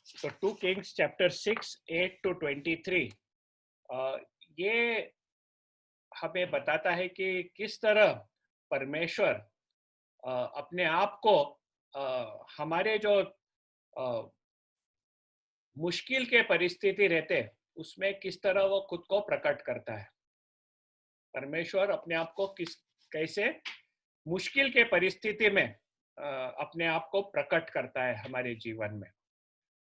तो 2 Kings chapter 6, 8 to 23 ये हमें बताता है कि किस तरह परमेश्वर अपने आप को हमारे जो मुश्किल के परिस्थिति रहते उसमें किस तरह वो खुद को प्रकट करता है। परमेश्वर अपने आप को कैसे मुश्किल के परिस्थिति में अपने आप को प्रकट करता है हमारे जीवन में।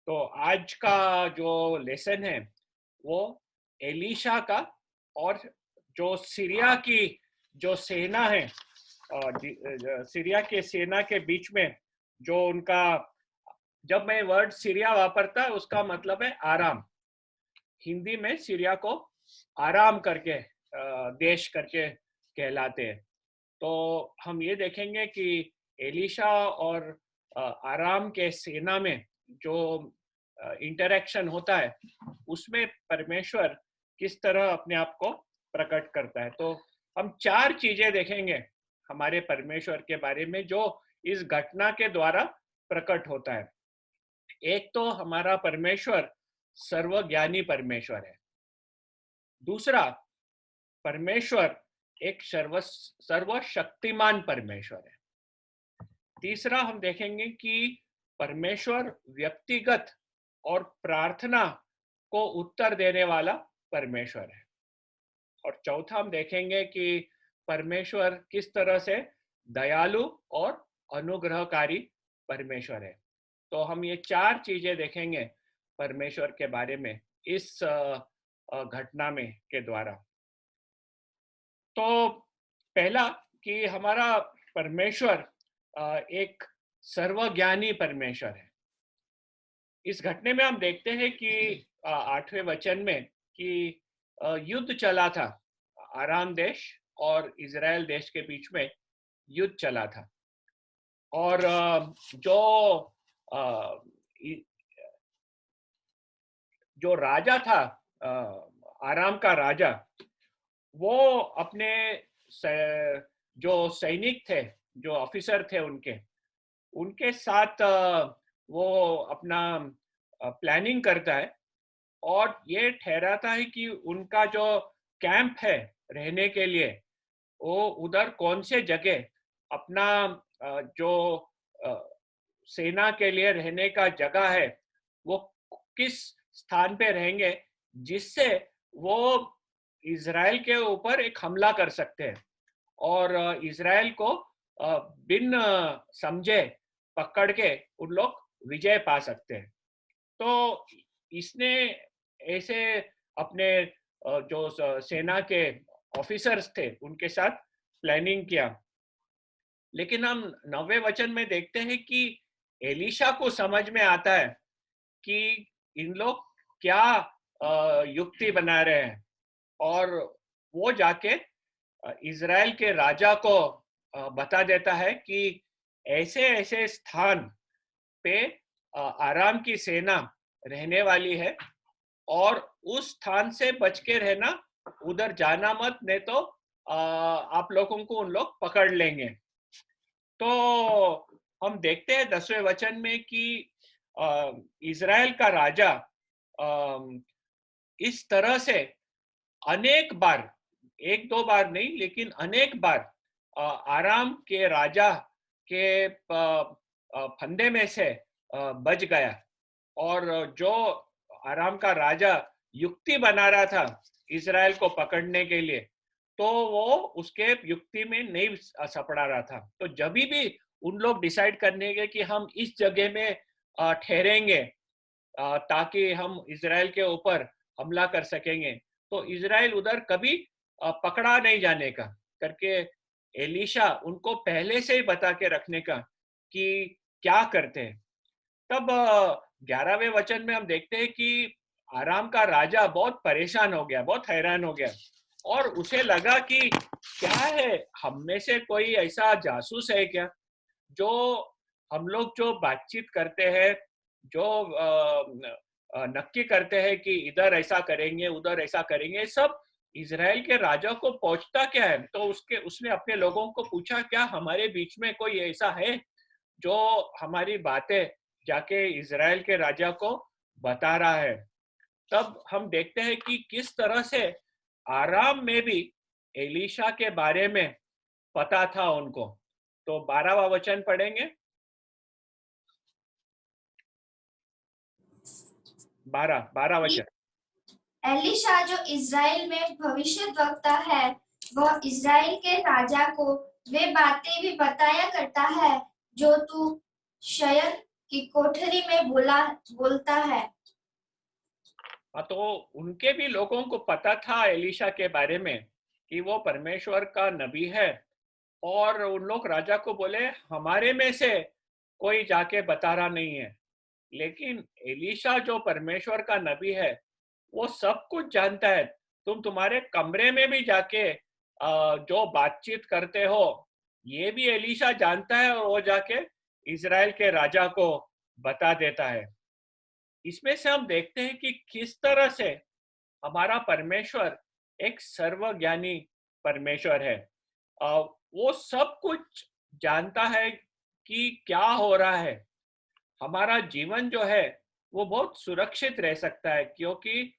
तो आज का जो लेसन है वो एलीशा का और जो सीरिया की जो सेना है, सीरिया के सेना के बीच में जो उनका, जब मैं वर्ड सीरिया वापरता उसका मतलब है आराम। हिंदी में सीरिया को आराम करके देश करके कहलाते हैं। तो हम ये देखेंगे कि एलीशा और आराम के सेना में जो इंटरेक्शन होता है उसमें परमेश्वर किस तरह अपने आप को प्रकट करता है। तो हम 4 चीजें देखेंगे हमारे परमेश्वर के बारे में जो इस घटना के द्वारा प्रकट होता है। एक तो हमारा परमेश्वर सर्वज्ञानी परमेश्वर है। दूसरा, परमेश्वर एक सर्वशक्तिमान परमेश्वर है। तीसरा, हम देखेंगे कि परमेश्वर व्यक्तिगत और प्रार्थना को उत्तर देने वाला परमेश्वर है। और चौथा, हम देखेंगे कि परमेश्वर किस तरह से दयालु और अनुग्रहकारी परमेश्वर है। तो हम ये 4 चीजें देखेंगे परमेश्वर के बारे में इस घटना में के द्वारा। तो पहला कि हमारा परमेश्वर एक सर्वज्ञानी परमेश्वर है। इस घटने में हम देखते हैं कि 8वें वचन में कि युद्ध चला था, आराम देश और इजराइल देश के बीच में युद्ध चला था। और जो राजा था, आराम का राजा, वो अपने जो सैनिक थे, जो ऑफिसर थे उनके साथ वो अपना प्लानिंग करता है और ये ठहराता है कि उनका जो कैंप है रहने के लिए वो उधर कौन से जगह अपना जो सेना के लिए रहने का जगह है वो किस स्थान पे रहेंगे जिससे वो इजराइल के ऊपर एक हमला कर सकते हैं और इजराइल को बिन समझे पकड़ के उन लोग विजय पा सकते हैं। तो इसने ऐसे अपने जो सेना के ऑफिसर्स थे उनके साथ प्लानिंग किया। लेकिन हम 9वें वचन में देखते हैं कि एलीशा को समझ में आता है कि इन लोग क्या युक्ति बना रहे हैं और वो जाके इजराइल के राजा को बता देता है कि ऐसे ऐसे स्थान पे आराम की सेना रहने वाली है और उस स्थान से बच के रहना, उधर जाना मत, नहीं तो आप लोगों को उन लोग पकड़ लेंगे। तो हम देखते हैं 10वें वचन में कि इजराइल का राजा इस तरह से अनेक बार, एक दो बार नहीं लेकिन अनेक बार आराम के राजा के फंदे में से बच गया और जो आराम का राजा युक्ति बना रहा था इजराइल को पकड़ने के लिए, तो वो उसके युक्ति में नहीं सपड़ा रहा था। तो जब भी उन लोग डिसाइड करने के कि हम इस जगह में ठहरेंगे ताकि हम इजराइल के ऊपर हमला कर सकेंगे, तो इजराइल उधर कभी पकड़ा नहीं जाने का करके एलीशा उनको पहले से ही बता के रखने का कि क्या करते हैं। तब 11वें वचन में हम देखते हैं कि आराम का राजा बहुत परेशान हो गया, बहुत हैरान हो गया और उसे लगा कि क्या है, हम में से कोई ऐसा जासूस है क्या जो हम लोग जो बातचीत करते हैं, जो नक्की करते हैं कि इधर ऐसा करेंगे उधर ऐसा करेंगे, सब इजराइल के राजा को पहुंचता क्या है। तो उसने अपने लोगों को पूछा, क्या हमारे बीच में कोई ऐसा है जो हमारी बातें जाके इजराइल के राजा को बता रहा है, तब हम देखते हैं कि किस तरह से आराम में भी एलीशा के बारे में पता था उनको। तो 12वां वचन पढ़ेंगे। 12 वचन। एलीशा जो इज़राइल में भविष्यद्वक्ता है, वह इज़राइल के राजा को वे बातें भी बताया करता है जो तू शयन की कोठरी में बोलता है। तो उनके भी लोगों को पता था एलीशा के बारे में कि वो परमेश्वर का नबी है, और उन लोग राजा को बोले हमारे में से कोई जाके बता रहा नहीं है। लेकिन एलीशा जो परमेश्वर का नबी है वो सब कुछ जानता है। तुम्हारे कमरे में भी जाके जो बातचीत करते हो ये भी एलीशा जानता है, और वो जाके इजराइल के राजा को बता देता है। इसमें से हम देखते हैं कि किस तरह से हमारा परमेश्वर एक सर्वज्ञानी परमेश्वर है। वो सब कुछ जानता है कि क्या हो रहा है। हमारा जीवन जो है वो बहुत सुरक्षित रह सकता है, क्योंकि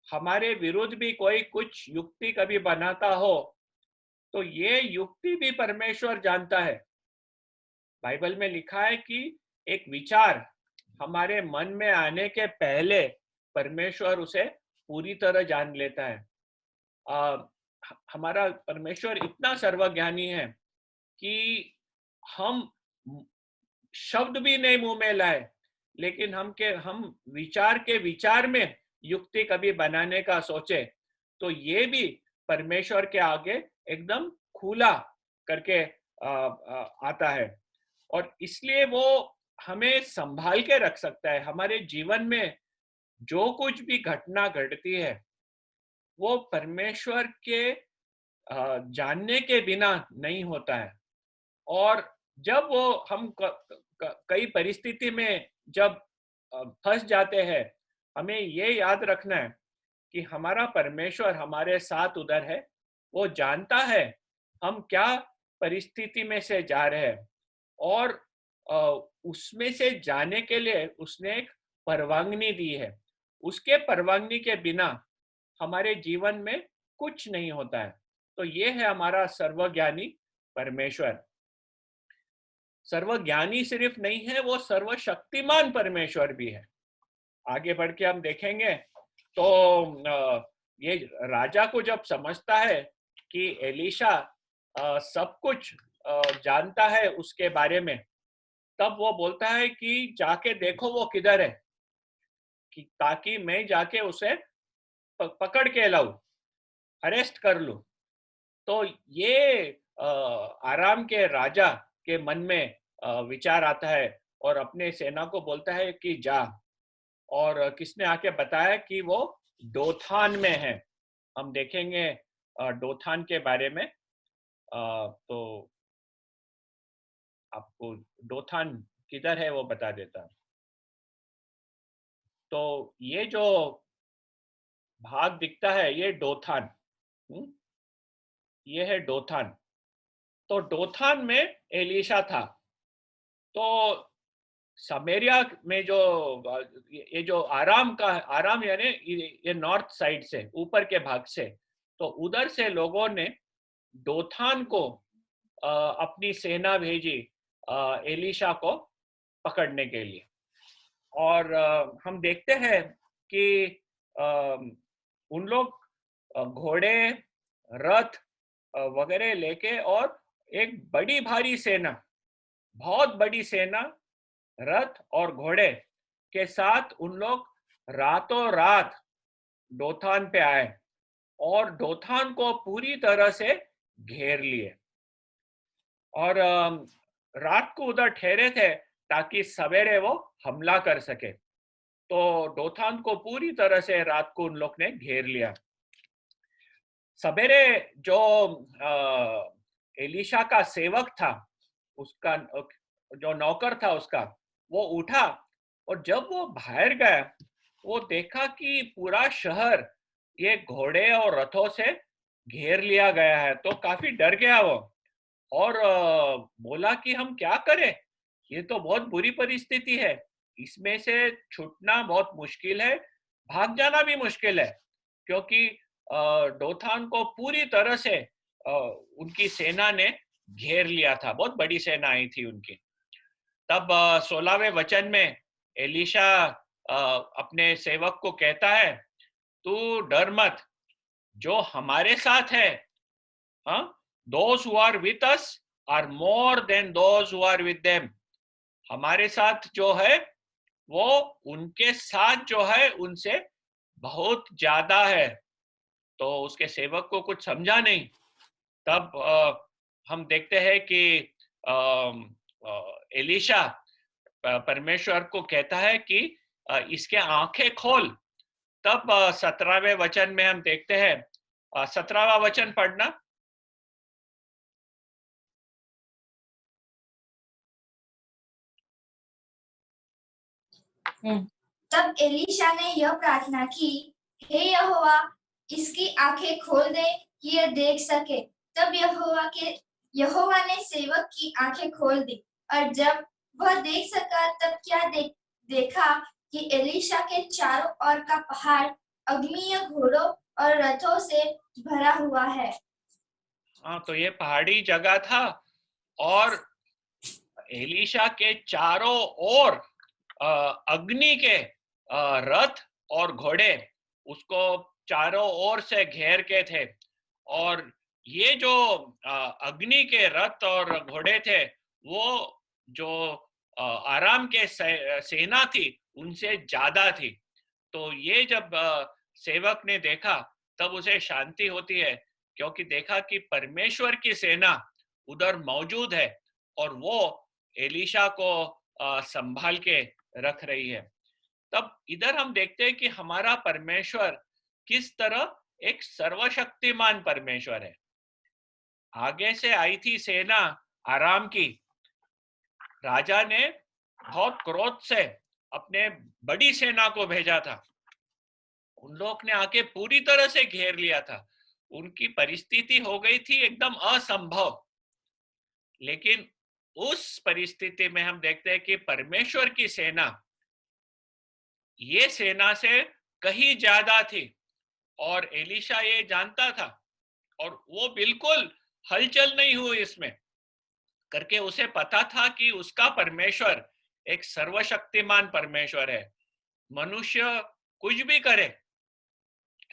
हमारे विरुद्ध भी कोई कुछ युक्ति कभी बनाता हो तो ये युक्ति भी परमेश्वर जानता है। बाइबल में लिखा है कि एक विचार हमारे मन में आने के पहले परमेश्वर उसे पूरी तरह जान लेता है। हमारा परमेश्वर इतना सर्वज्ञानी है कि हम शब्द भी नहीं मुंह में लाए, लेकिन हम विचार में युक्ति कभी बनाने का सोचे तो ये भी परमेश्वर के आगे एकदम खुला करके आता है। और इसलिए वो हमें संभाल के रख सकता है। हमारे जीवन में जो कुछ भी घटना घटती है वो परमेश्वर के जानने के बिना नहीं होता है। और जब वो हम कई परिस्थिति में जब फंस जाते हैं, हमें ये याद रखना है कि हमारा परमेश्वर हमारे साथ उधर है। वो जानता है हम क्या परिस्थिति में से जा रहे हैं, और उसमें से जाने के लिए उसने एक परवानगी दी है। उसके परवानगी के बिना हमारे जीवन में कुछ नहीं होता है। तो ये है हमारा सर्वज्ञानी परमेश्वर। सर्वज्ञानी सिर्फ नहीं है, वो सर्वशक्तिमान परमेश्वर भी है। आगे बढ़ के हम देखेंगे तो ये राजा को जब समझता है कि एलीशा सब कुछ जानता है उसके बारे में, तब वो बोलता है कि जाके देखो वो किधर है, कि ताकि मैं जाके उसे पकड़ के लाऊं, अरेस्ट कर लूं। तो ये आराम के राजा के मन में विचार आता है और अपने सेना को बोलता है कि जा। और किसने आके बताया कि वो डोथान में है। हम देखेंगे डोथान के बारे में। तो आपको डोथान किधर है वो बता देता हूं। तो ये जो भाग दिखता है ये डोथान, ये है डोथान। तो डोथान में एलीशा था। तो समेरिया में जो ये जो आराम यानी ये नॉर्थ साइड से ऊपर के भाग से, तो उधर से लोगों ने डोथान को अपनी सेना भेजी एलीशा को पकड़ने के लिए। और हम देखते हैं कि उन लोग घोड़े, रथ वगैरह लेके और एक बड़ी भारी सेना, बहुत बड़ी सेना, रथ और घोड़े के साथ उन लोग रातों रात डोथान पे आए और डोथान को पूरी तरह से घेर लिए। और रात को उधर ठहरे थे ताकि सवेरे वो हमला कर सके। तो डोथान को पूरी तरह से रात को उन लोग ने घेर लिया। सवेरे जो एलीशा का सेवक था, उसका जो नौकर था उसका, वो उठा और जब वो बाहर गया वो देखा कि पूरा शहर ये घोड़े और रथों से घेर लिया गया है। तो काफी डर गया वो और बोला कि हम क्या करें, ये तो बहुत बुरी परिस्थिति है, इसमें से छूटना बहुत मुश्किल है, भाग जाना भी मुश्किल है, क्योंकि डोथान को पूरी तरह से उनकी सेना ने घेर लिया था, बहुत बड़ी सेना आई थी उनकी। तब 16वें वचन में एलीशा अपने सेवक को कहता है, तू डर मत, जो हमारे साथ है, हाँ, those who are with us are more than those who are with them। हमारे साथ जो है वो उनके साथ जो है उनसे बहुत ज्यादा है। तो उसके सेवक को कुछ समझा नहीं। तब हम देखते हैं कि एलीशा परमेश्वर को कहता है कि इसके आंखें खोल। तब 17वें वचन में हम देखते हैं, 17वां वचन पढ़ना। तब एलीशा ने यह प्रार्थना की, हे यहोवा, इसकी आंखें खोल दे कि यह देख सके। तब यहोवा ने सेवक की आंखें खोल दी, और जब वह देख सका तब क्या देखा कि एलीशा के चारों ओर का पहाड़ अग्निय घोड़ों और रथों से भरा हुआ है। हाँ, तो ये पहाड़ी जगह था और एलीशा के चारों ओर अग्नि के रथ और घोड़े उसको चारों ओर से घेर के थे। और ये जो अग्नि के रथ और घोड़े थे वो जो आराम के सेना थी उनसे ज्यादा थी। तो ये जब सेवक ने देखा तब उसे शांति होती है, क्योंकि देखा कि परमेश्वर की सेना उधर मौजूद है और वो एलीशा को संभाल के रख रही है। तब इधर हम देखते हैं कि हमारा परमेश्वर किस तरह एक सर्वशक्तिमान परमेश्वर है। आगे से आई थी सेना आराम की। राजा ने बहुत क्रोध से अपने बड़ी सेना को भेजा था। उन लोग ने आके पूरी तरह से घेर लिया था। उनकी परिस्थिति हो गई थी एकदम असंभव। लेकिन उस परिस्थिति में हम देखते हैं कि परमेश्वर की सेना ये सेना से कहीं ज्यादा थी और एलीशा ये जानता था और वो बिल्कुल हलचल नहीं हुई इसमें करके। उसे पता था कि उसका परमेश्वर एक सर्वशक्तिमान परमेश्वर है। मनुष्य कुछ भी करे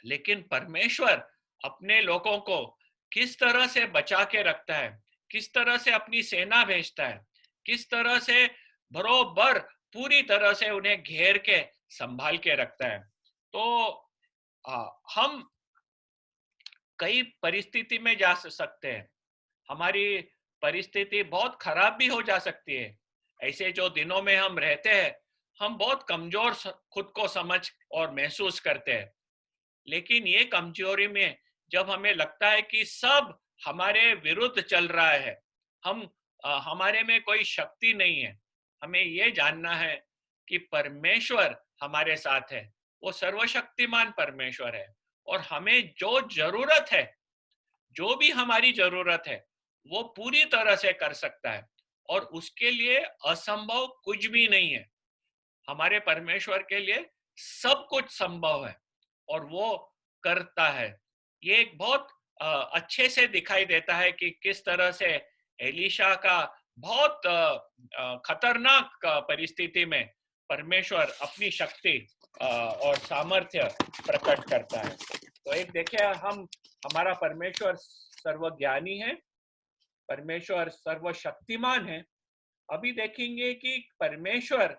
लेकिन परमेश्वर अपने लोगों को किस तरह से बचा के रखता है, किस तरह से अपनी सेना भेजता है, किस तरह से बरोबर पूरी तरह से उन्हें घेर के संभाल के रखता है। तो हम कई परिस्थिति में जा सकते हैं। हमारी परिस्थिति बहुत खराब भी हो जा सकती है। ऐसे जो दिनों में हम रहते हैं हम बहुत कमजोर खुद को समझ और महसूस करते हैं। लेकिन ये कमजोरी में जब हमें लगता है कि सब हमारे विरुद्ध चल रहा है, हम हमारे में कोई शक्ति नहीं है, हमें ये जानना है कि परमेश्वर हमारे साथ है। वो सर्वशक्तिमान परमेश्वर है और हमें जो जरूरत है, जो भी हमारी जरूरत है वो पूरी तरह से कर सकता है और उसके लिए असंभव कुछ भी नहीं है। हमारे परमेश्वर के लिए सब कुछ संभव है और वो करता है। ये एक बहुत अच्छे से दिखाई देता है कि किस तरह से एलीशा का बहुत खतरनाक परिस्थिति में परमेश्वर अपनी शक्ति और सामर्थ्य प्रकट करता है। तो एक देखिए, हमारा परमेश्वर सर्वज्ञानी है, परमेश्वर सर्वशक्तिमान है। अभी देखेंगे कि परमेश्वर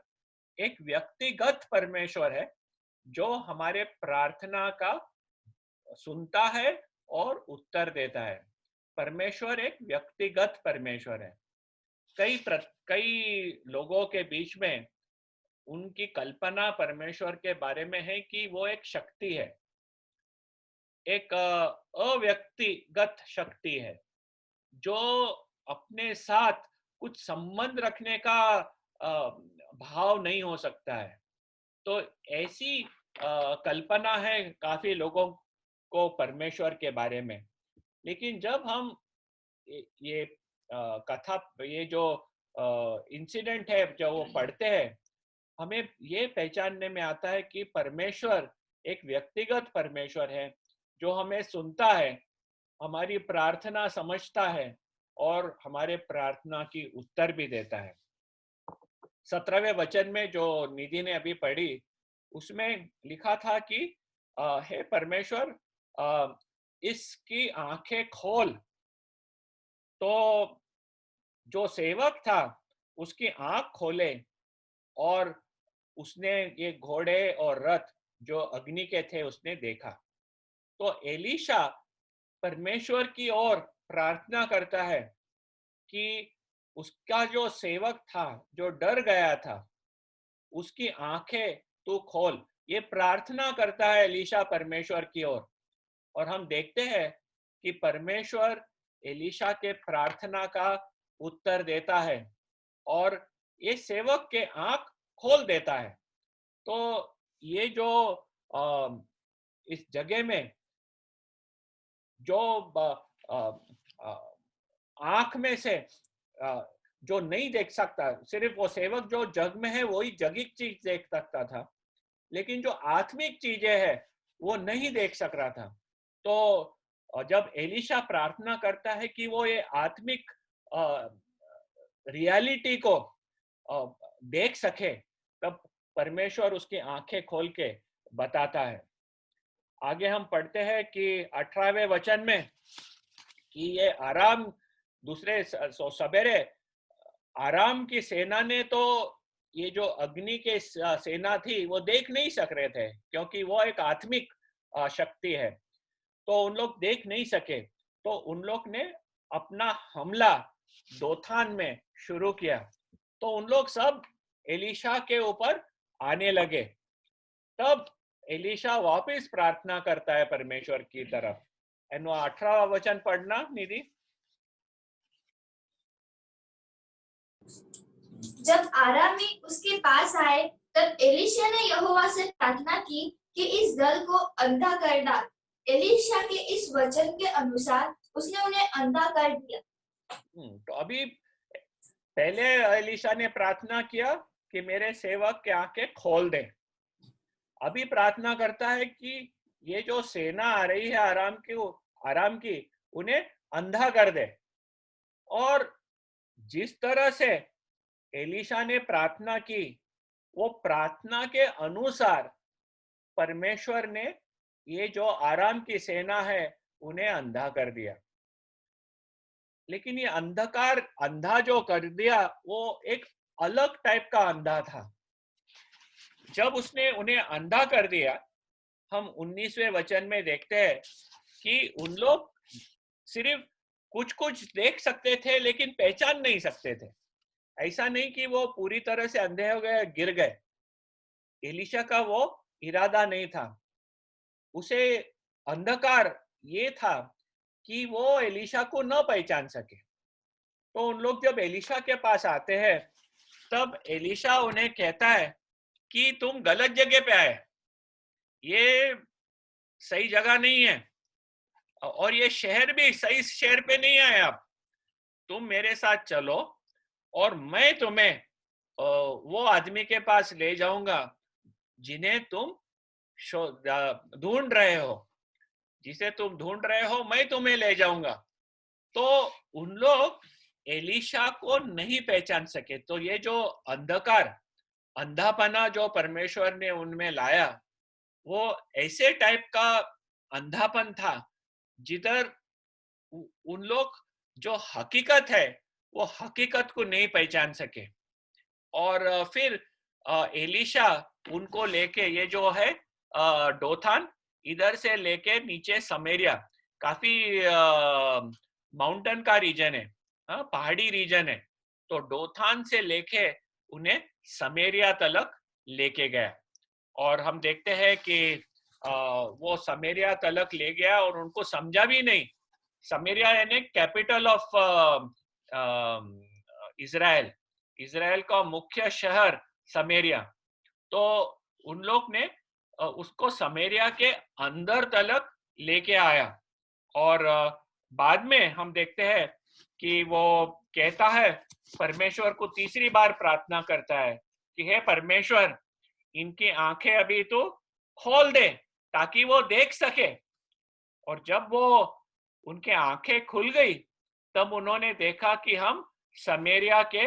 एक व्यक्तिगत परमेश्वर है जो हमारे प्रार्थना का सुनता है और उत्तर देता है। परमेश्वर एक व्यक्तिगत परमेश्वर है। कई लोगों के बीच में उनकी कल्पना परमेश्वर के बारे में है कि वो एक शक्ति है, एक अव्यक्तिगत शक्ति है जो अपने साथ कुछ संबंध रखने का भाव नहीं हो सकता है। तो ऐसी कल्पना है काफी लोगों को परमेश्वर के बारे में। लेकिन जब हम ये कथा, ये जो इंसिडेंट है जो वो पढ़ते हैं हमें ये पहचानने में आता है कि परमेश्वर एक व्यक्तिगत परमेश्वर है जो हमें सुनता है, हमारी प्रार्थना समझता है और हमारे प्रार्थना की उत्तर भी देता है। 17वें वचन में जो निधि ने अभी पढ़ी, उसमें लिखा था कि हे परमेश्वर, इसकी आंखें खोल। तो जो सेवक था उसकी आंख खोले और उसने ये घोड़े और रथ जो अग्नि के थे उसने देखा। तो एलीशा परमेश्वर की ओर प्रार्थना करता है कि उसका जो सेवक था जो डर गया था उसकी आंखें तू खोल। ये प्रार्थना करता है एलीशा परमेश्वर की ओर, और हम देखते हैं कि परमेश्वर एलीशा के प्रार्थना का उत्तर देता है और ये सेवक के आंख खोल देता है। तो ये जो इस जगह में जो आंख में से जो नहीं देख सकता, सिर्फ वो सेवक जो जग में है वही जगिक चीज देख सकता था, लेकिन जो आत्मिक चीजें है वो नहीं देख सक रहा था। तो जब एलीशा प्रार्थना करता है कि वो ये आत्मिक रियलिटी को देख सके, तब परमेश्वर उसकी आंखें खोल के बताता है। आगे हम पढ़ते हैं कि 18वें वचन में कि ये आराम दूसरे सवेरे आराम की सेना ने तो ये जो अग्नि के सेना थी वो देख नहीं सक रहे थे, क्योंकि वो एक आत्मिक शक्ति है, तो उन लोग देख नहीं सके। तो उन लोग ने अपना हमला दोथान में शुरू किया। तो उन लोग सब एलीशा के ऊपर आने लगे। तब एलीशा वापस प्रार्थना करता है परमेश्वर की तरफ। एंड वो 18वां वचन पढ़ना निधि। जब आरामी उसके पास आए तब एलीशा ने यहोवा से प्रार्थना की कि इस दल को अंधा कर डाल। एलीशा के इस वचन के अनुसार उसने उन्हें अंधा कर दिया। तो अभी पहले एलीशा ने प्रार्थना किया कि मेरे सेवक की आंखें खोल दे। अभी प्रार्थना करता है कि ये जो सेना आ रही है आराम की उन्हें अंधा कर दे। और जिस तरह से एलीशा ने प्रार्थना की, वो प्रार्थना के अनुसार परमेश्वर ने ये जो आराम की सेना है उन्हें अंधा कर दिया। लेकिन ये अंधा जो कर दिया वो एक अलग टाइप का अंधा था। जब उसने उन्हें अंधा कर दिया, हम 19वें वचन में देखते हैं कि उन लोग सिर्फ कुछ कुछ देख सकते थे लेकिन पहचान नहीं सकते थे। ऐसा नहीं कि वो पूरी तरह से अंधे हो गए, गिर गए। एलीशा का वो इरादा नहीं था। उसे अंधकार ये था कि वो एलीशा को न पहचान सके। तो उन लोग जब एलीशा के पास आते हैं तब एलीशा उन्हें कहता है कि तुम गलत जगह पे आए, ये सही जगह नहीं है, और ये शहर भी सही शहर पे नहीं आए। आप तुम मेरे साथ चलो और मैं तुम्हें वो आदमी के पास ले जाऊंगा जिन्हें तुम ढूंढ रहे हो, जिसे तुम ढूंढ रहे हो मैं तुम्हें ले जाऊंगा। तो उन लोग एलीशा को नहीं पहचान सके। तो ये जो अंधापना जो परमेश्वर ने उनमें लाया, वो ऐसे टाइप का अंधापन था जिधर उन लोग जो हकीकत है वो हकीकत को नहीं पहचान सके। और फिर एलीशा उनको लेके, ये जो है डोथान, इधर से लेके नीचे समेरिया, काफी माउंटेन का रीजन है, पहाड़ी रीजन है। तो डोथान से लेके उन्हें समेरिया तलक लेके गया। और हम देखते हैं कि वो समेरिया तलक ले गया और उनको समझा भी नहीं। समेरिया यानी कैपिटल ऑफ इजराइल, इजराइल का मुख्य शहर समेरिया। तो उन लोग ने उसको समेरिया के अंदर तलक लेके आया। और बाद में हम देखते हैं कि वो कहता है, परमेश्वर को तीसरी बार प्रार्थना करता है कि हे परमेश्वर, इनकी आंखें अभी तो खोल दे ताकि वो देख सके। और जब वो उनके आंखें खुल गई तब उन्होंने देखा कि हम समेरिया के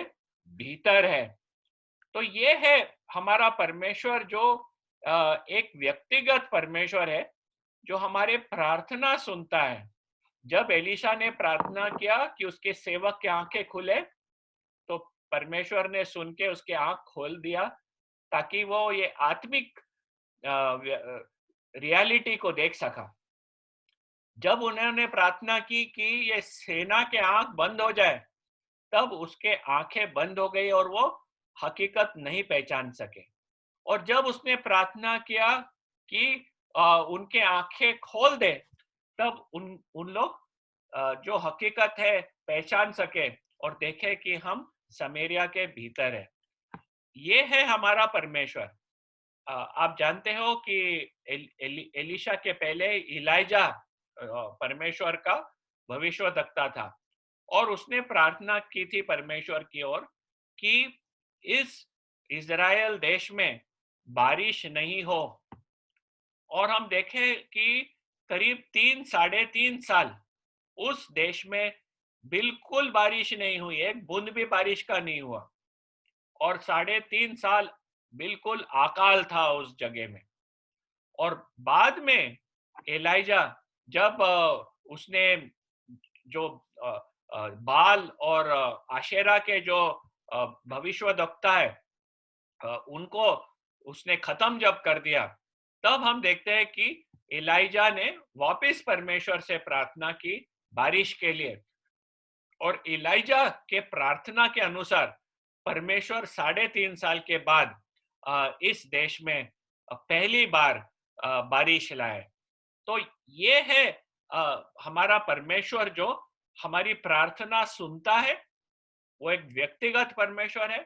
भीतर है। तो ये है हमारा परमेश्वर, जो एक व्यक्तिगत परमेश्वर है, जो हमारे प्रार्थना सुनता है। जब एलिशा ने प्रार्थना किया कि उसके सेवक की आंखें खुले, तो परमेश्वर ने सुन के उसके आंख खोल दिया ताकि वो ये आत्मिक रियलिटी को देख सका। जब उन्होंने प्रार्थना की कि ये सेना के आंख बंद हो जाए, तब उसके आंखें बंद हो गई और वो हकीकत नहीं पहचान सके। और जब उसने प्रार्थना किया कि उनके आंखें खोल दे, तब उन लोग जो हकीकत है पहचान सके और देखे कि हम समेरिया के भीतर है। ये है हमारा परमेश्वर। आप जानते हो कि एलिशा के पहले इलाइजा परमेश्वर का भविष्यवक्ता था, और उसने प्रार्थना की थी परमेश्वर की ओर कि इस इज़राइल देश में बारिश नहीं हो। और हम देखें कि करीब 3-3.5 साल उस देश में बिल्कुल बारिश नहीं हुई, एक बूंद भी बारिश का नहीं हुआ, और 3.5 साल बिल्कुल अकाल था उस जगह में। और बाद में एलाइजा, जब उसने जो बाल और आशेरा के जो भविष्यवक्ता है उनको उसने खत्म जब कर दिया, तब हम देखते हैं कि एलाइजा ने वापस परमेश्वर से प्रार्थना की बारिश के लिए। और एलाइजा के प्रार्थना के अनुसार परमेश्वर 3.5 साल के बाद इस देश में पहली बार बारिश लाए। तो ये है हमारा परमेश्वर, जो हमारी प्रार्थना सुनता है। वो एक व्यक्तिगत परमेश्वर है,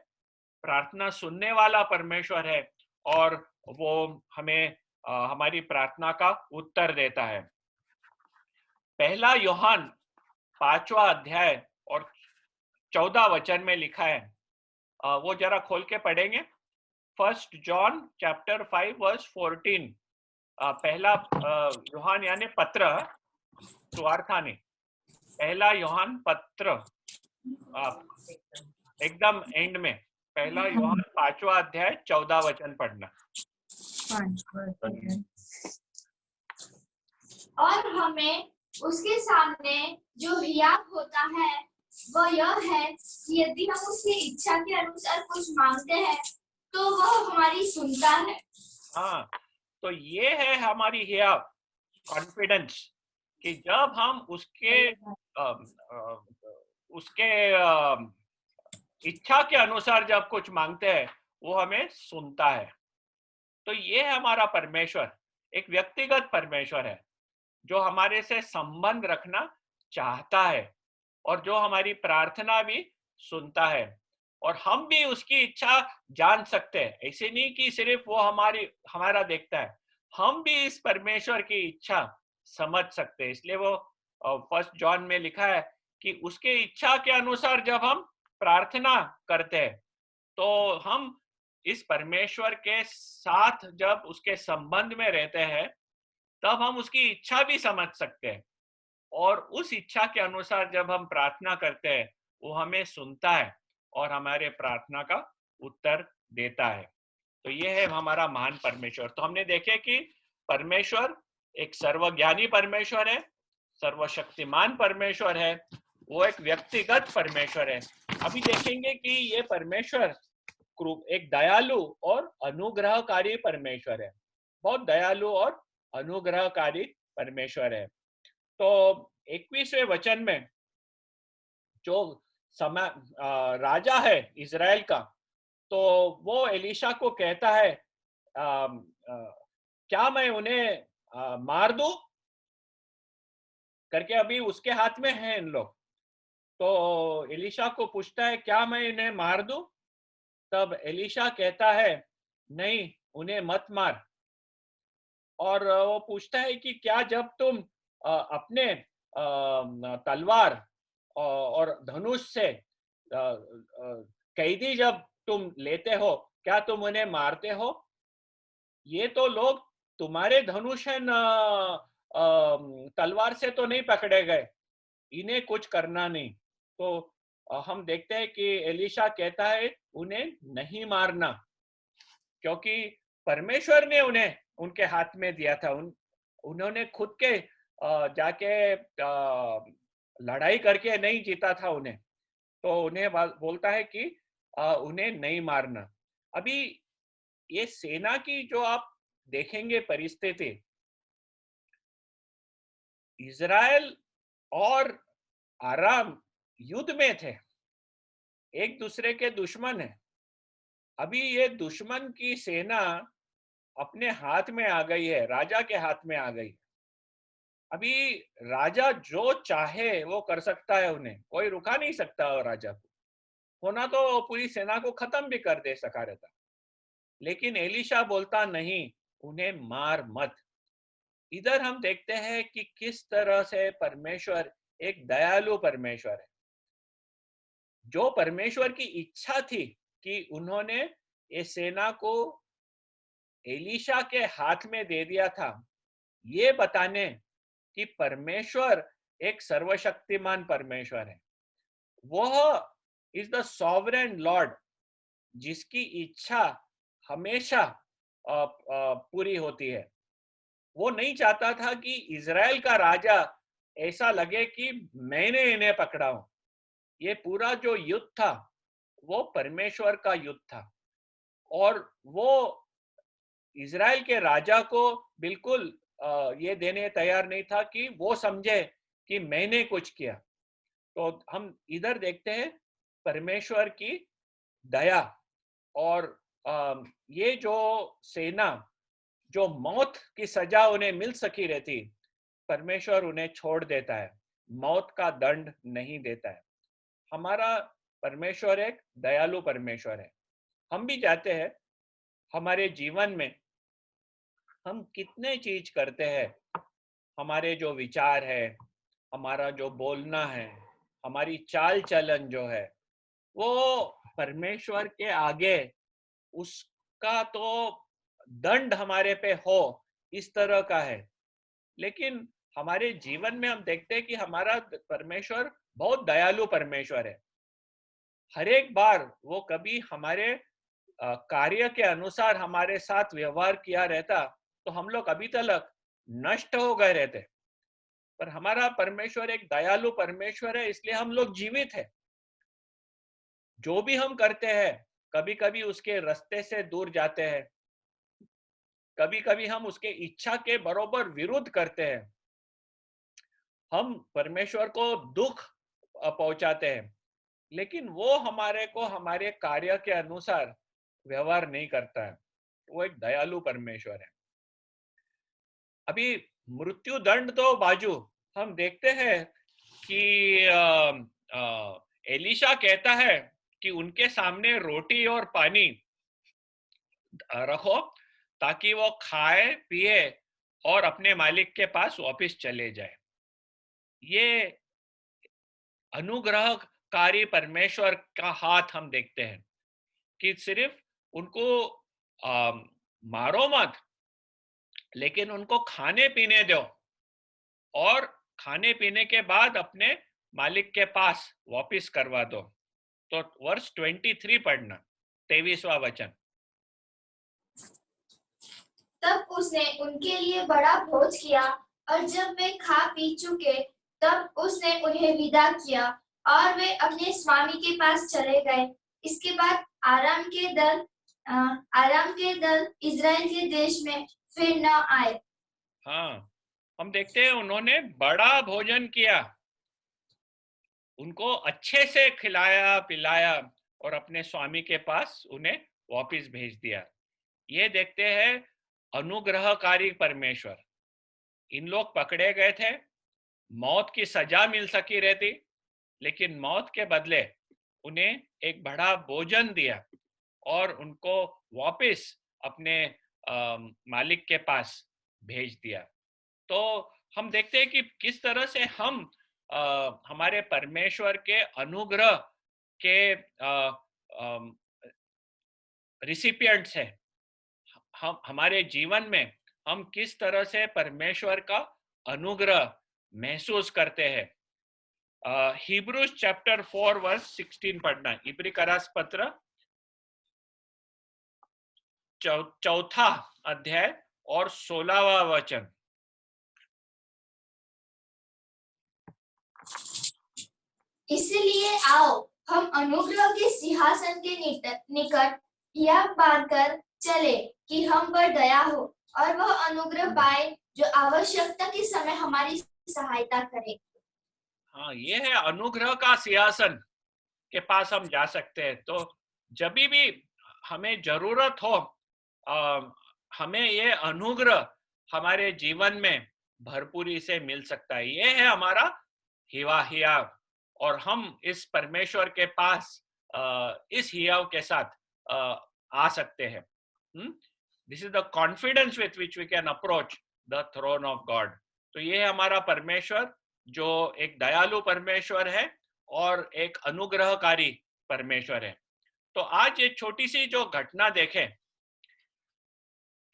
प्रार्थना सुनने वाला परमेश्वर है, और वो हमें हमारी प्रार्थना का उत्तर देता है। पहला यूहन्न 5वां अध्याय और 14 वचन में लिखा है, वो जरा खोल के पढ़ेंगे। 1 जॉन चैप्टर 5 वर्स 14। पहला यूहन्न यानी पत्र, सुवार्ता नहीं, पहला यूहन्न पत्र, एकदम एंड में पहला यूहन्न 5वां अध्याय 14 वचन पढ़ना। और हमें उसके सामने जो हियाव होता है वह यह है कि यदि हम उसकी इच्छा के अनुसार कुछ मांगते हैं तो वह हमारी सुनता है। हाँ, तो ये है हमारी हियाव कॉन्फिडेंस कि जब हम उसके इच्छा के अनुसार जब कुछ मांगते हैं, वो हमें सुनता है। तो ये है हमारा परमेश्वर, एक व्यक्तिगत परमेश्वर है, जो हमारे से संबंध रखना चाहता है, और जो हमारी प्रार्थना भी सुनता है। और हम भी उसकी इच्छा जान सकते हैं, ऐसे नहीं कि सिर्फ वो हमारा देखता है, हम भी इस परमेश्वर की इच्छा समझ सकते हैं। इसलिए वो 1 जॉन में लिखा है कि उसके इच्छा के अनुसार जब हम प्रार्थना करते हैं, तो हम इस परमेश्वर के साथ जब उसके संबंध में रहते हैं, तब हम उसकी इच्छा भी समझ सकते हैं, और उस इच्छा के अनुसार जब हम प्रार्थना करते हैं, वो हमें सुनता है और हमारे प्रार्थना का उत्तर देता है। तो ये है हमारा महान परमेश्वर। तो हमने देखे कि परमेश्वर एक सर्वज्ञानी परमेश्वर है, सर्वशक्तिमान परमेश्वर है, वो एक व्यक्तिगत परमेश्वर है। अभी देखेंगे कि ये परमेश्वर एक दयालु और अनुग्रहकारी परमेश्वर है, बहुत दयालु और अनुग्रहकारी परमेश्वर है। तो 21वें वचन में जो समय राजा है इज़राइल का, तो वो एलिशा को कहता है, क्या मैं उन्हें मार दूं करके, अभी उसके हाथ में है इन लोग। तो एलिशा को पूछता है, क्या मैं इन्हें मार दूं? तब एलिशा कहता है, नहीं, उन्हें मत मार। और वो पूछता है कि क्या जब तुम अपने तलवार और धनुष से कैदी जब तुम लेते हो, क्या तुम उन्हें मारते हो? ये तो लोग तुम्हारे धनुष है न, तलवार से तो नहीं पकड़े गए, इन्हें कुछ करना नहीं। तो हम देखते हैं कि एलीशा कहता है उन्हें नहीं मारना, क्योंकि परमेश्वर ने उन्हें उनके हाथ में दिया था। उन्होंने खुद के जाके लड़ाई करके नहीं जीता था उन्हें। तो उन्हें बोलता है कि उन्हें नहीं मारना। अभी ये सेना की जो आप देखेंगे परिस्थिति, इज़राइल और आराम युद्ध में थे, एक दूसरे के दुश्मन है। अभी ये दुश्मन की सेना अपने हाथ में आ गई है, राजा के हाथ में आ गई। अभी राजा जो चाहे वो कर सकता है, उन्हें कोई रुका नहीं सकता। और राजा को होना तो पूरी सेना को खत्म भी कर दे सका रहता, लेकिन एलीशा बोलता नहीं, उन्हें मार मत। इधर हम देखते हैं कि किस तरह से परमेश्वर एक दयालु परमेश्वर है। जो परमेश्वर की इच्छा थी कि उन्होंने ये सेना को एलीशा के हाथ में दे दिया था, ये बताने कि परमेश्वर एक सर्वशक्तिमान परमेश्वर है। वह इज द सॉवरेन लॉर्ड, जिसकी इच्छा हमेशा पूरी होती है। वो नहीं चाहता था कि इज़राइल का राजा ऐसा लगे कि मैंने इन्हें पकड़ा हूं। ये पूरा जो युद्ध था वो परमेश्वर का युद्ध था, और वो इज़राइल के राजा को बिल्कुल ये देने तैयार नहीं था कि वो समझे कि मैंने कुछ किया। तो हम इधर देखते हैं परमेश्वर की दया। और ये जो सेना, जो मौत की सजा उन्हें मिल सकी रहती, परमेश्वर उन्हें छोड़ देता है, मौत का दंड नहीं देता है। हमारा परमेश्वर एक दयालु परमेश्वर है। हम भी चाहते हैं हमारे जीवन में हम कितने चीज करते हैं, हमारे जो विचार है, हमारा जो बोलना है, हमारी चाल चलन जो है, वो परमेश्वर के आगे उसका तो दंड हमारे पे हो इस तरह का है। लेकिन हमारे जीवन में हम देखते हैं कि हमारा परमेश्वर बहुत दयालु परमेश्वर है। हर एक बार वो कभी हमारे कार्य के अनुसार हमारे साथ व्यवहार किया रहता तो हम लोग अभी तक नष्ट हो गए रहते, पर हमारा परमेश्वर एक दयालु परमेश्वर है, इसलिए हम लोग जीवित है। जो भी हम करते हैं, कभी कभी उसके रास्ते से दूर जाते हैं, कभी कभी हम उसके इच्छा के बरोबर विरुद्ध करते हैं, हम परमेश्वर को दुख पहुंचाते हैं, लेकिन वो हमारे को हमारे कार्य के अनुसार व्यवहार नहीं करता है। वो एक दयालु परमेश्वर है। अभी मृत्यु दंड तो बाजू, हम देखते हैं कि एलीशा कहता है कि उनके सामने रोटी और पानी रखो ताकि वो खाए पिए और अपने मालिक के पास वापस चले जाए। ये अनुग्रहकारी परमेश्वर का हाथ हम देखते हैं कि सिर्फ उनको मारो मत, लेकिन उनको खाने पीने दो, और खाने पीने के बाद अपने मालिक के पास वापस करवा दो। तो वर्ष 23 पढ़ना, 23वां वचन। तब उसने उनके लिए बड़ा भोज किया, और जब वे खा पी चुके तब उसने उन्हें विदा किया और वे अपने स्वामी के पास चले गए। इसके बाद आराम के दल इज़राइल के देश में फिर न आए। हाँ, हम देखते हैं उन्होंने बड़ा भोजन किया, उनको अच्छे से खिलाया पिलाया और अपने स्वामी के पास उन्हें वापस भेज दिया। ये देखते हैं अनुग्रहकारी परमेश्वर। इन लोग पकड़े गए थे, मौत की सजा मिल सकी रहती, लेकिन मौत के बदले उन्हें एक बड़ा भोजन दिया और उनको वापस अपने मालिक के पास भेज दिया। तो हम देखते हैं कि किस तरह से हम हमारे परमेश्वर के अनुग्रह के रिसिपिएंट्स है। हम हमारे जीवन में हम किस तरह से परमेश्वर का अनुग्रह महसूस करते हैं। हिब्रूज चैप्टर 4 वर्स 16 पढ़ना। इब्री करास पत्र चौथा अध्याय और 16वां वचन। इसलिए आओ हम अनुग्रह के सिंहासन के निकट यह बांधकर चले कि हम पर दया हो और वह अनुग्रह पाए जो आवश्यकता के समय हमारी सहायता करे। हाँ, ये है अनुग्रह का सिंहासन के पास हम जा सकते हैं। तो जब भी हमें जरूरत हो, हमें ये अनुग्रह हमारे जीवन में भरपूरी से मिल सकता है। ये है हमारा हिया, और हम इस परमेश्वर के पास इस हियाव के साथ आ सकते हैं। This is the confidence with which we can approach the throne of God. तो ये है हमारा परमेश्वर, जो एक दयालु परमेश्वर है और एक अनुग्रहकारी परमेश्वर है। तो आज ये छोटी सी जो घटना देखें,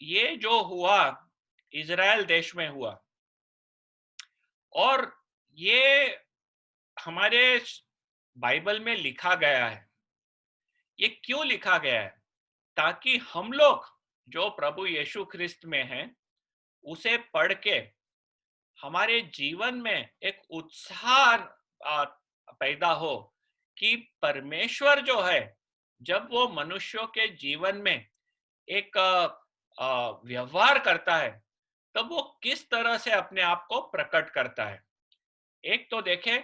ये जो हुआ इजराइल देश में हुआ, और ये हमारे बाइबल में लिखा गया है। ये क्यों लिखा गया है? ताकि हम लोग जो प्रभु यीशु ख्रिस्त में हैं उसे पढ़ के हमारे जीवन में एक उत्साह पैदा हो कि परमेश्वर जो है, जब वो मनुष्यों के जीवन में एक व्यवहार करता है, तब वो किस तरह से अपने आप को प्रकट करता है। एक तो देखें,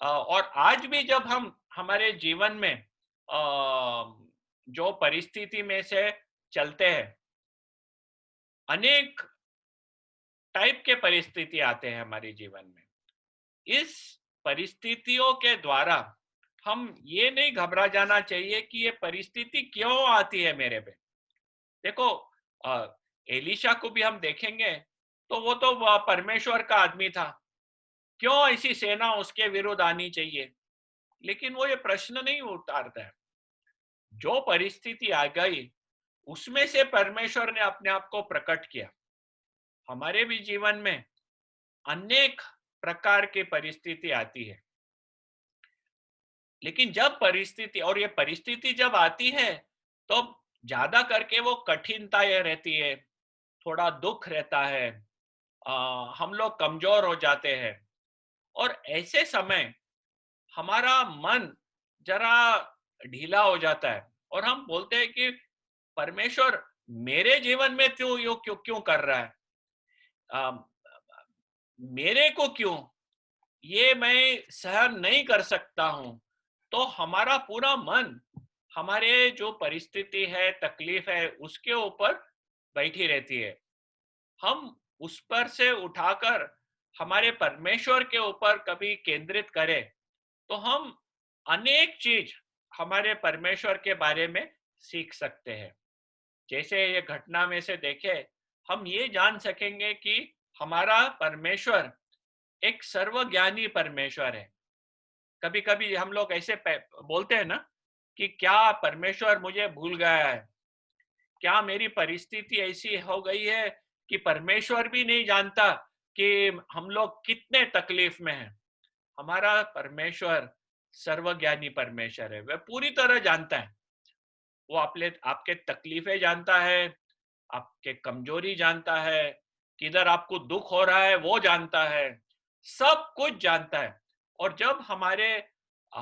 और आज भी जब हम हमारे जीवन में जो परिस्थिति में से चलते हैं, अनेक टाइप के परिस्थिति आते हैं हमारे जीवन में। इस परिस्थितियों के द्वारा हम ये नहीं घबरा जाना चाहिए कि ये परिस्थिति क्यों आती है मेरे पे। देखो, एलीशा को भी हम देखेंगे तो वो तो परमेश्वर का आदमी था, क्यों ऐसी सेना उसके विरुद्ध आनी चाहिए? लेकिन वो ये प्रश्न नहीं उतारता है। जो परिस्थिति आ गई उसमें से परमेश्वर ने अपने आप को प्रकट किया। हमारे भी जीवन में अनेक प्रकार की परिस्थिति आती है, लेकिन जब परिस्थिति, और ये परिस्थिति जब आती है तो ज्यादा करके वो कठिनताएं रहती है, थोड़ा दुख रहता है, हम लोग कमजोर हो जाते हैं, और ऐसे समय हमारा मन जरा ढीला हो जाता है और हम बोलते हैं कि परमेश्वर मेरे जीवन में क्यों क्यों क्यों कर रहा है, मेरे को क्यों, ये मैं सहन नहीं कर सकता हूं। तो हमारा पूरा मन हमारे जो परिस्थिति है, तकलीफ है, उसके ऊपर बैठी रहती है। हम उस पर से उठाकर हमारे परमेश्वर के ऊपर कभी केंद्रित करें तो हम अनेक चीज हमारे परमेश्वर के बारे में सीख सकते हैं। जैसे ये घटना में से देखें, हम ये जान सकेंगे कि हमारा परमेश्वर एक सर्वज्ञानी परमेश्वर है। कभी कभी हम लोग ऐसे बोलते हैं ना कि क्या परमेश्वर मुझे भूल गया है, क्या मेरी परिस्थिति ऐसी हो गई है कि परमेश्वर भी नहीं जानता कि हम लोग कितने तकलीफ में हैं। हमारा परमेश्वर सर्वज्ञानी परमेश्वर है, वह पूरी तरह जानता है। वो आपके तकलीफें जानता है, आपके कमजोरी जानता है, किधर आपको दुख हो रहा है वो जानता है, सब कुछ जानता है। और जब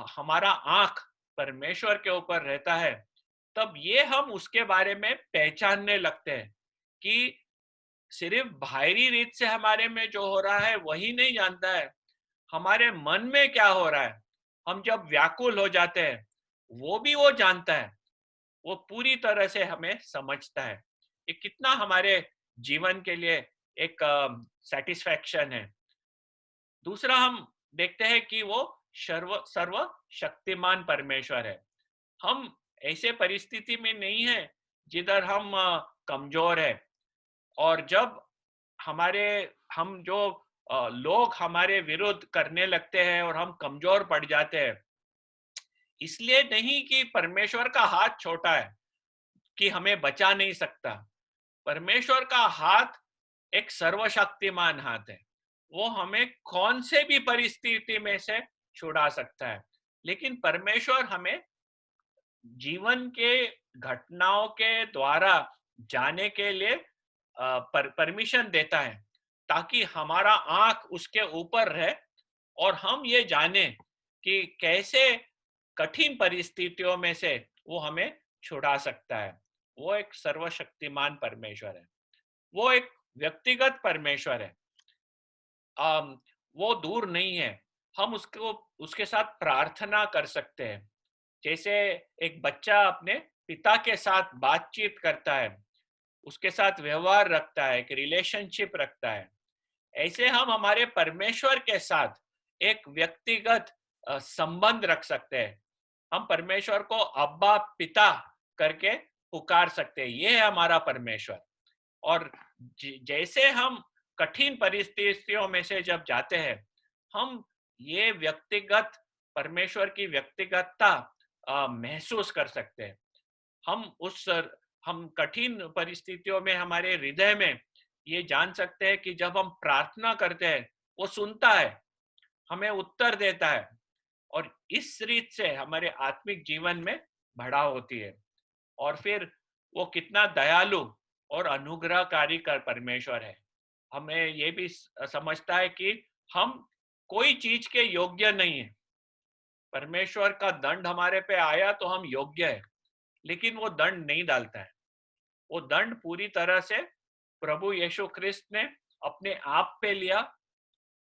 हमारा आंख परमेश्वर के ऊपर रहता है, तब ये हम उसके बारे में पहचानने लगते हैं कि सिर्फ बाहरी रीत से हमारे में जो हो रहा है वही नहीं जानता है, हमारे मन में क्या हो रहा है, हम जब व्याकुल हो जाते हैं वो भी वो जानता है। वो पूरी तरह से हमें समझता है। ये कितना हमारे जीवन के लिए एक सेटिस्फैक्शन है। दूसरा हम देखते हैं कि वो सर्व शक्तिमान परमेश्वर है। हम ऐसे परिस्थिति में नहीं है जिधर हम कमजोर है, और जब हम जो लोग हमारे विरुद्ध करने लगते हैं और हम कमजोर पड़ जाते हैं, इसलिए नहीं कि परमेश्वर का हाथ छोटा है, कि हमें बचा नहीं सकता। परमेश्वर का हाथ एक सर्वशक्तिमान हाथ है, वो हमें कौन से भी परिस्थिति में से छुड़ा सकता है। लेकिन परमेश्वर हमें जीवन के घटनाओं के द्वारा जाने के लिए परमिशन देता है, ताकि हमारा आंख उसके ऊपर रहे और हम ये जाने कि कैसे कठिन परिस्थितियों में से वो हमें छुड़ा सकता है। वो एक सर्वशक्तिमान परमेश्वर है, वो एक व्यक्तिगत परमेश्वर है। वो दूर नहीं है, हम उसको उसके साथ प्रार्थना कर सकते हैं। जैसे एक बच्चा अपने पिता के साथ बातचीत करता है, उसके साथ व्यवहार रखता है, एक रिलेशनशिप रखता है, ऐसे हम हमारे परमेश्वर के साथ एक व्यक्तिगत संबंध रख सकते हैं। हम परमेश्वर को अब्बा पिता करके पुकार सकते हैं, ये है हमारा परमेश्वर। और जैसे हम कठिन परिस्थितियों में से जब जाते हैं, हम ये व्यक्तिगत परमेश्वर की व्यक्तिगतता महसूस कर सकते हैं। हम कठिन परिस्थितियों में हमारे हृदय में ये जान सकते हैं कि जब हम प्रार्थना करते हैं, वो सुनता है, हमें उत्तर देता है, और इस रीत से हमारे आत्मिक जीवन में बढ़ाव होती है। और फिर वो कितना दयालु और अनुग्रहकारी कर परमेश्वर है। हमें ये भी समझता है कि हम कोई चीज के योग्य नहीं है। परमेश्वर का दंड हमारे पे आया तो हम योग्य है, लेकिन वो दंड नहीं डालता है। वो दंड पूरी तरह से प्रभु यीशु ख्रिस्त ने अपने आप पे लिया,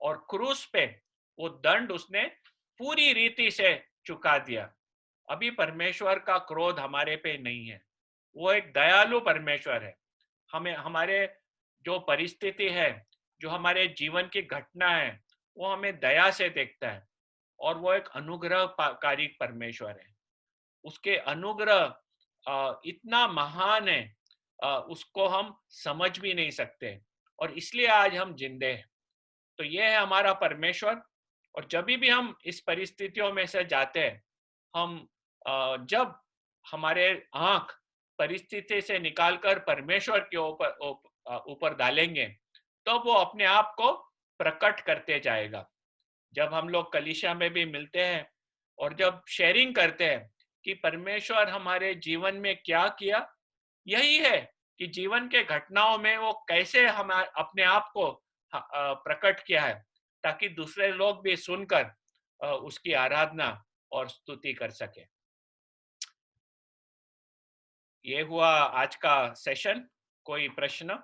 और क्रूस पे वो दंड उसने पूरी रीति से चुका दिया। अभी परमेश्वर का क्रोध हमारे पे नहीं है, वो एक दयालु परमेश्वर है। हमें हमारे जो परिस्थिति है, जो हमारे जीवन की घटना है, वो हमें दया से देखता है, और वो एक अनुग्रहकारी परमेश्वर है। उसके अनुग्रह इतना महान है, उसको हम समझ भी नहीं सकते, और इसलिए आज हम जिंदे हैं। तो ये है हमारा परमेश्वर। और जब भी हम इस परिस्थितियों में से जाते हैं, हम जब हमारे आंख परिस्थिति से निकालकर परमेश्वर के ऊपर डालेंगे, तो वो अपने आप को प्रकट करते जाएगा। जब हम लोग कलीसिया में भी मिलते हैं और जब शेयरिंग करते हैं कि परमेश्वर हमारे जीवन में क्या किया, यही है कि जीवन के घटनाओं में वो कैसे हम अपने आप को प्रकट किया है, ताकि दूसरे लोग भी सुनकर उसकी आराधना और स्तुति कर सके। ये हुआ आज का सेशन। कोई प्रश्न?